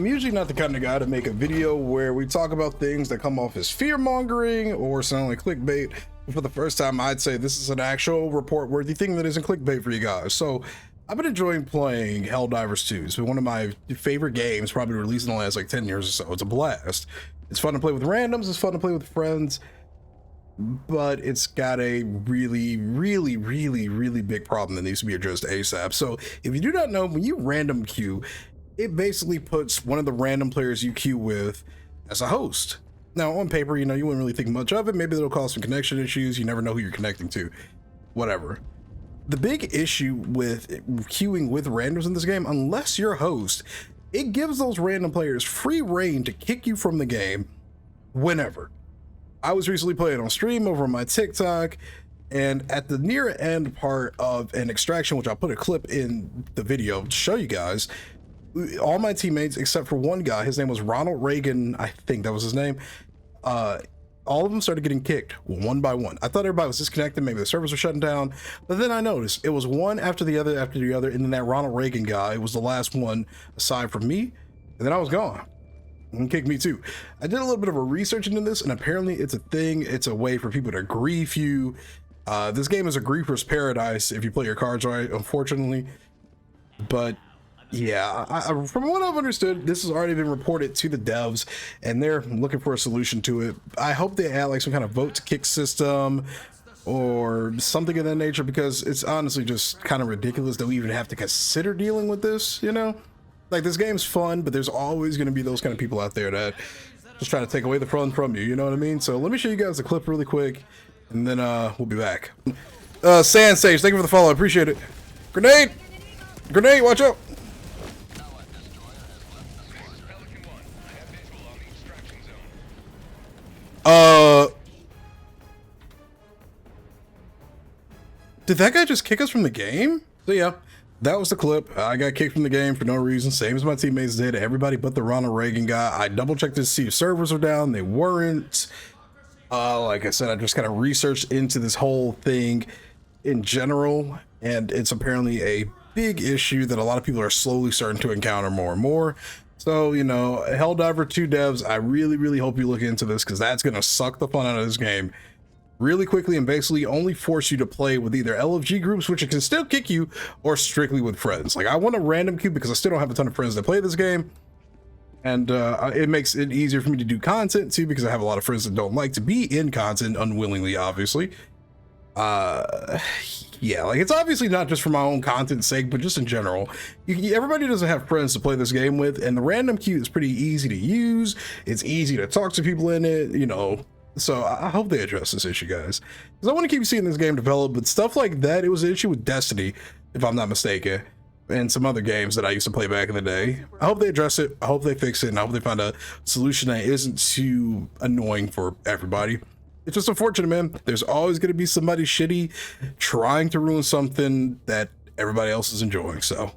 I'm usually not the kind of guy to make a video where we talk about things that come off as fear-mongering or sound like clickbait. But for the first time, I'd say this is an actual report-worthy thing that isn't clickbait for you guys. So I've been enjoying playing Helldivers 2. It's been one of my favorite games, probably released in the last like 10 years or so. It's a blast. It's fun to play with randoms, it's fun to play with friends, but it's got a really big problem that needs to be addressed ASAP. So if you do not know, when you random queue, it basically puts one of the random players you queue with as a host. Now, on paper, you wouldn't really think much of it. Maybe it'll cause some connection issues. You never know who you're connecting to, whatever. The big issue with queuing with randoms in this game, unless you're a host, it gives those random players free reign to kick you from the game whenever. I was recently playing on stream over on my TikTok, and at the near end part of an extraction, which I'll put a clip in the video to show you guys, all my teammates except for one guy, his name was Ronald Reagan, I think that was his name, all of them started getting kicked one by one. I thought everybody was disconnected, maybe the servers were shutting down, but then I noticed it was one after the other, and then that Ronald Reagan guy was the last one aside from me, and then I was gone. And kicked me too. I did a little bit of a research into this, and apparently it's a thing. It's a way for people to grief you. This game is a griefer's paradise if you play your cards right, unfortunately. But yeah, from what I've understood, this has already been reported to the devs, and they're looking for a solution to it. I hope they add like some kind of vote to kick system or something of that nature, because it's honestly just kind of ridiculous that we even have to consider dealing with this, Like, this game's fun, but there's always going to be those kind of people out there that just try to take away the fun from you, you know what I mean? So let me show you guys the clip really quick, and then we'll be back. Sand Sage, thank you for the follow, I appreciate it. Grenade! Grenade, watch out! Did that guy just kick us from the game? So yeah, that was the clip. I got kicked from the game for no reason, same as my teammates did. Everybody but the Ronald Reagan guy. I double checked to see if servers were down. They weren't. Like I said, I just kind of researched into this whole thing in general, and it's apparently a big issue that a lot of people are slowly starting to encounter more and more. So, Helldiver 2 devs, I really hope you look into this, because that's going to suck the fun out of this game really quickly and basically only force you to play with either LFG groups, which it can still kick you, or strictly with friends. Like, I want a random queue because I still don't have a ton of friends that play this game, and it makes it easier for me to do content too, because I have a lot of friends that don't like to be in content, unwillingly, obviously. Yeah, like, it's obviously not just for my own content's sake, but just in general. Everybody doesn't have friends to play this game with, and the random queue is pretty easy to use. It's easy to talk to people in it, So I hope they address this issue, guys, because I want to keep seeing this game develop. But stuff like that, it was an issue with Destiny, if I'm not mistaken, and some other games that I used to play back in the day. I hope they address it. I hope they fix it, and I hope they find a solution that isn't too annoying for everybody. It's just unfortunate, man. There's always going to be somebody shitty trying to ruin something that everybody else is enjoying. So